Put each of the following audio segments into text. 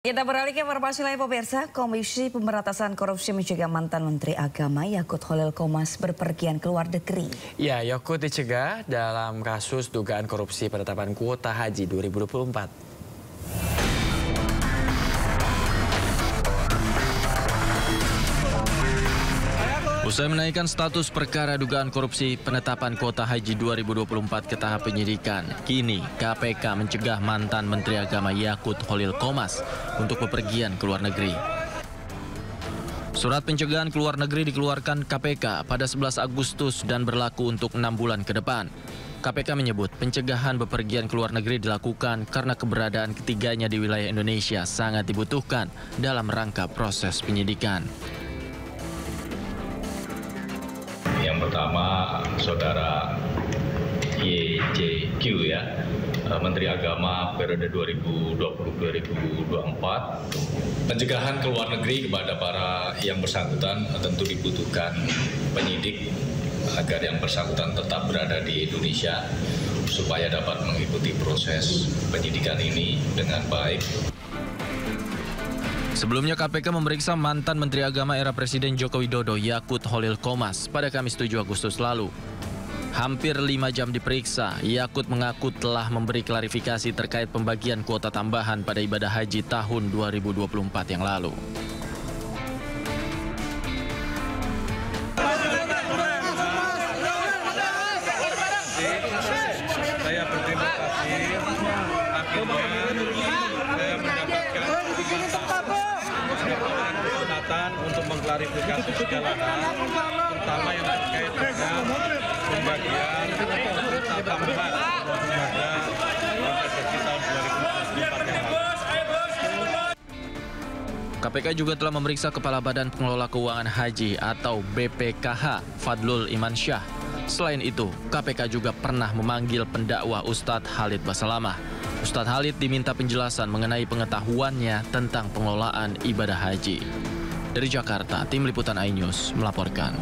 Kita beralih ke informasi lain pemirsa. Komisi Pemberantasan Korupsi mencegah mantan Menteri Agama Yakut Khalil Qomas berpergian ke luar negeri. Ya, Yakut dicegah dalam kasus dugaan korupsi penetapan kuota haji 2024. Usai menaikkan status perkara dugaan korupsi penetapan kuota haji 2024 ke tahap penyidikan, kini KPK mencegah mantan Menteri Agama Yakut Khalil Qomas untuk bepergian ke luar negeri. Surat pencegahan ke luar negeri dikeluarkan KPK pada 11 Agustus dan berlaku untuk 6 bulan ke depan. KPK menyebut pencegahan bepergian ke luar negeri dilakukan karena keberadaan ketiganya di wilayah Indonesia sangat dibutuhkan dalam rangka proses penyidikan. Yang pertama, Saudara YJQ ya, Menteri Agama periode 2020-2024. Pencegahan ke luar negeri kepada para yang bersangkutan tentu dibutuhkan penyidik agar yang bersangkutan tetap berada di Indonesia supaya dapat mengikuti proses penyidikan ini dengan baik. Sebelumnya KPK memeriksa mantan Menteri Agama era Presiden Joko Widodo Yakut Khalil Qomas pada Kamis 7 Agustus lalu. Hampir 5 jam diperiksa, Yakut mengaku telah memberi klarifikasi terkait pembagian kuota tambahan pada ibadah haji tahun 2024 yang lalu. Saya berterima kasih akhirnya saya mendapatkan kesempatan untuk mengklarifikasi segala hal, terutama yang terkait dengan pembagian kuota tambahan pada haji tahun 2024 yang lalu. KPK juga telah memeriksa Kepala Badan Pengelola Keuangan Haji atau BPKH Fadlul Imansyah. Selain itu, KPK juga pernah memanggil pendakwa Ustadz Khalid Basalamah. Ustadz Khalid diminta penjelasan mengenai pengetahuannya tentang pengelolaan ibadah haji. Dari Jakarta, Tim Liputan iNews melaporkan.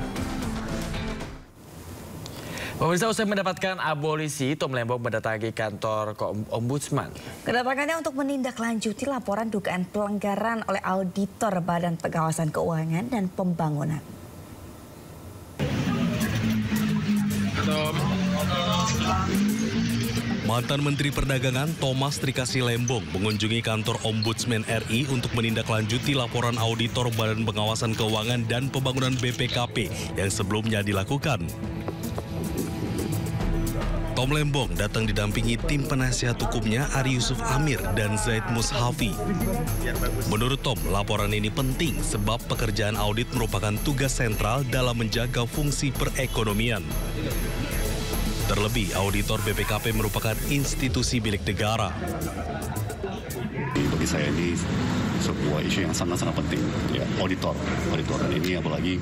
Pemirsa, usai mendapatkan abolisi, Tom Lembong mendatangi kantor Ombudsman. Kedatangannya untuk menindaklanjuti laporan dugaan pelanggaran oleh auditor Badan Pengawasan Keuangan dan Pembangunan. Mantan Menteri Perdagangan Thomas Trikasih Lembong mengunjungi kantor Ombudsman RI untuk menindaklanjuti laporan auditor Badan Pengawasan Keuangan dan Pembangunan BPKP yang sebelumnya dilakukan. Tom Lembong datang didampingi tim penasihat hukumnya Ari Yusuf Amir dan Zaid Mushafi. Menurut Tom, laporan ini penting sebab pekerjaan audit merupakan tugas sentral dalam menjaga fungsi perekonomian. Terlebih, auditor BPKP merupakan institusi milik negara. Bagi saya ini sebuah isu yang sangat-sangat penting, ya, auditor dan ini apalagi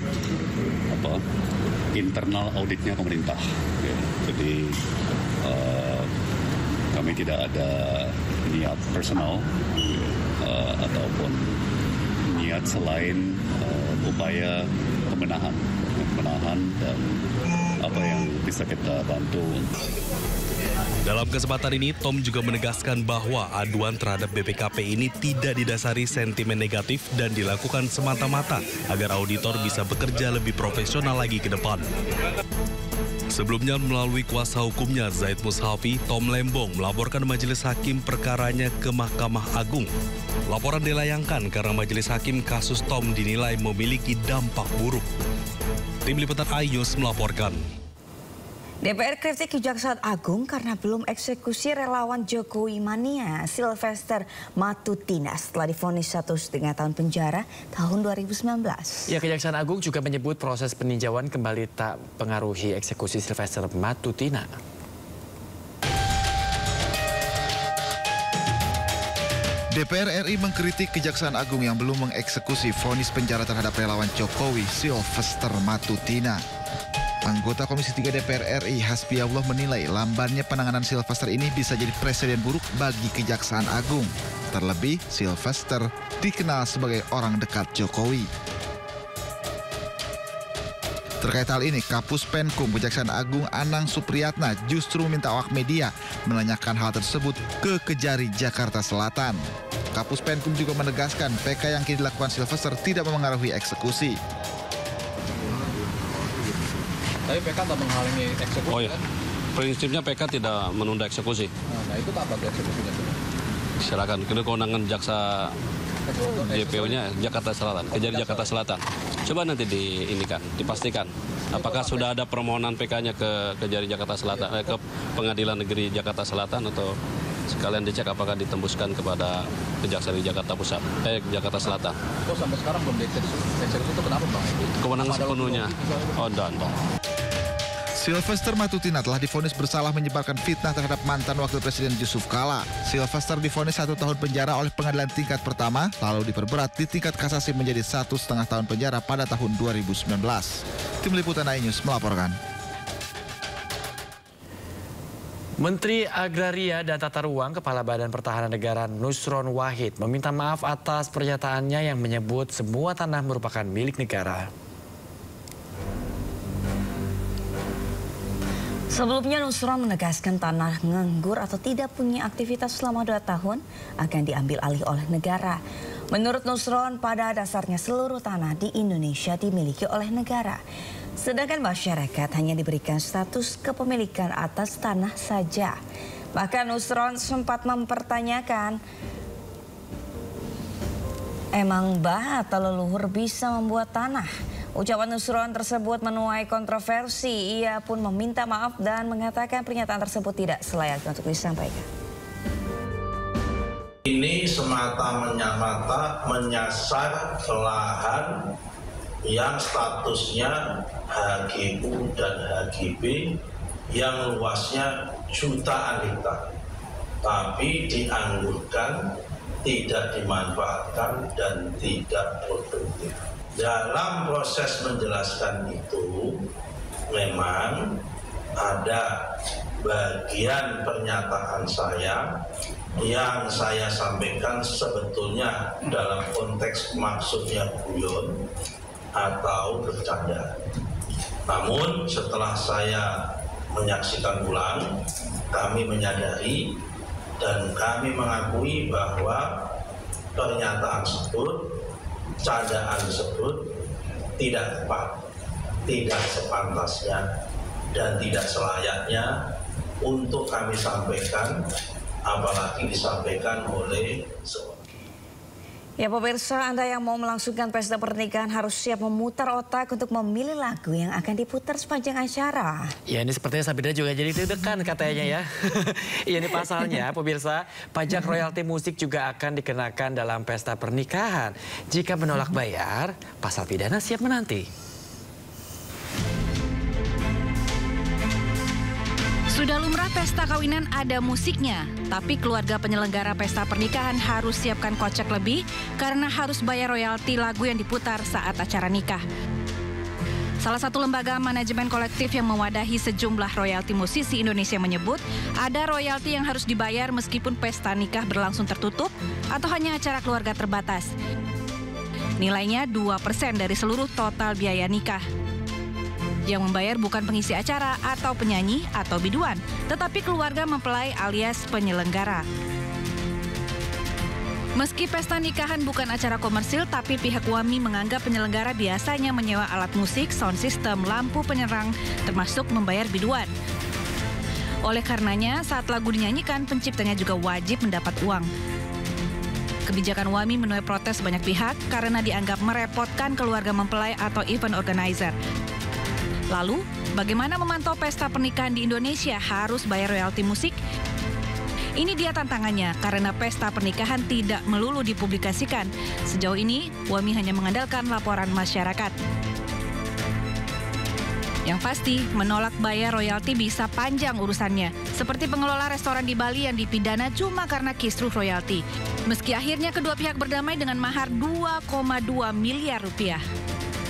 internal auditnya pemerintah. Ya. Jadi kami tidak ada niat personal ataupun niat selain upaya pembenahan dan apa yang bisa kita bantu. Dalam kesempatan ini, Tom juga menegaskan bahwa aduan terhadap BPKP ini tidak didasari sentimen negatif dan dilakukan semata-mata agar auditor bisa bekerja lebih profesional lagi ke depan. Sebelumnya melalui kuasa hukumnya Zaid Mushafi, Tom Lembong melaporkan majelis hakim perkaranya ke Mahkamah Agung. Laporan dilayangkan karena majelis hakim kasus Tom dinilai memiliki dampak buruk. Tim Liputan iNews melaporkan. DPR kritik Kejaksaan Agung karena belum eksekusi relawan Jokowi mania Sylvester Matutina setelah divonis 1,5 tahun penjara tahun 2019. Ya, Kejaksaan Agung juga menyebut proses peninjauan kembali tak pengaruhi eksekusi Sylvester Matutina. DPR RI mengkritik Kejaksaan Agung yang belum mengeksekusi vonis penjara terhadap relawan Jokowi Sylvester Matutina. Anggota Komisi 3 DPR RI Hasbiallah menilai lambannya penanganan Sylvester ini bisa jadi presiden buruk bagi Kejaksaan Agung. Terlebih, Sylvester dikenal sebagai orang dekat Jokowi. Terkait hal ini, Kapus Penkum Kejaksaan Agung Anang Supriyatna justru meminta awak media menanyakan hal tersebut ke Kejari Jakarta Selatan. Kapus Penkum juga menegaskan PK yang kini dilakukan Sylvester tidak memengaruhi eksekusi. Tapi PK tak menghalangi eksekusi. Oh iya, prinsipnya PK tidak menunda eksekusi. Nah itu apa eksekusinya? Silakan, itu kewenangan jaksa JPO-nya Jakarta Selatan, Kejari Jakarta Selatan. Coba nanti dipastikan apakah sudah ada permohonan PK-nya ke Kejari Jakarta Selatan, ke Pengadilan Negeri Jakarta Selatan, atau sekalian dicek apakah ditembuskan kepada Kejaksaan di Jakarta Pusat, Jakarta Selatan. Kok sampai sekarang belum dieksekusi itu kenapa Bang? Kewenangan sepenuhnya. Oh, enggak. Sylvester Matutina telah divonis bersalah menyebarkan fitnah terhadap mantan Wakil Presiden Yusuf Kala. Sylvester divonis 1 tahun penjara oleh pengadilan tingkat pertama, lalu diperberat di tingkat kasasi menjadi 1,5 tahun penjara pada tahun 2019. Tim Liputan iNews melaporkan. Menteri Agraria dan Tata Ruang Kepala Badan Pertahanan Negara Nusron Wahid meminta maaf atas pernyataannya yang menyebut semua tanah merupakan milik negara. Sebelumnya Nusron menegaskan tanah nganggur atau tidak punya aktivitas selama 2 tahun akan diambil alih oleh negara. Menurut Nusron, pada dasarnya seluruh tanah di Indonesia dimiliki oleh negara. Sedangkan masyarakat hanya diberikan status kepemilikan atas tanah saja. Bahkan Nusron sempat mempertanyakan, emang Mbah atau leluhur bisa membuat tanah? Ucapan Nusron tersebut menuai kontroversi. Ia pun meminta maaf dan mengatakan pernyataan tersebut tidak selayaknya untuk disampaikan. Ini semata-mata menyasar lahan yang statusnya HGU dan HGB yang luasnya jutaan hektar, tapi dianggurkan, tidak dimanfaatkan dan tidak produktif. Dalam proses menjelaskan itu memang ada bagian pernyataan saya yang saya sampaikan sebetulnya dalam konteks maksudnya guyon atau bercanda. Namun setelah saya menyaksikan ulang, kami menyadari dan kami mengakui bahwa pernyataan tersebut, candaan tersebut tidak tepat, tidak sepantasnya dan tidak selayaknya untuk kami sampaikan, apalagi disampaikan oleh seorang. Ya pemirsa, Anda yang mau melangsungkan pesta pernikahan harus siap memutar otak untuk memilih lagu yang akan diputar sepanjang acara. Ya ini sepertinya Sabida juga jadi deg-degan katanya ya. Iya ini pasalnya pemirsa, pajak royalti musik juga akan dikenakan dalam pesta pernikahan. Jika menolak bayar, pasal pidana siap menanti. Sudah lumrah pesta kawinan ada musiknya, tapi keluarga penyelenggara pesta pernikahan harus siapkan kocek lebih karena harus bayar royalti lagu yang diputar saat acara nikah. Salah satu lembaga manajemen kolektif yang mewadahi sejumlah royalti musisi Indonesia menyebut ada royalti yang harus dibayar meskipun pesta nikah berlangsung tertutup atau hanya acara keluarga terbatas. Nilainya 2% dari seluruh total biaya nikah. Yang membayar bukan pengisi acara atau penyanyi atau biduan, tetapi keluarga mempelai alias penyelenggara. Meski pesta nikahan bukan acara komersil, tapi pihak WAMI menganggap penyelenggara biasanya menyewa alat musik, sound system, lampu penyerang, termasuk membayar biduan. Oleh karenanya, saat lagu dinyanyikan, penciptanya juga wajib mendapat uang. Kebijakan WAMI menuai protes banyak pihak karena dianggap merepotkan keluarga mempelai atau event organizer. Lalu, bagaimana memantau pesta pernikahan di Indonesia harus bayar royalti musik? Ini dia tantangannya, karena pesta pernikahan tidak melulu dipublikasikan. Sejauh ini, WAMI hanya mengandalkan laporan masyarakat. Yang pasti, menolak bayar royalti bisa panjang urusannya. Seperti pengelola restoran di Bali yang dipidana cuma karena kisruh royalti. Meski akhirnya kedua pihak berdamai dengan mahar 2,2 miliar rupiah.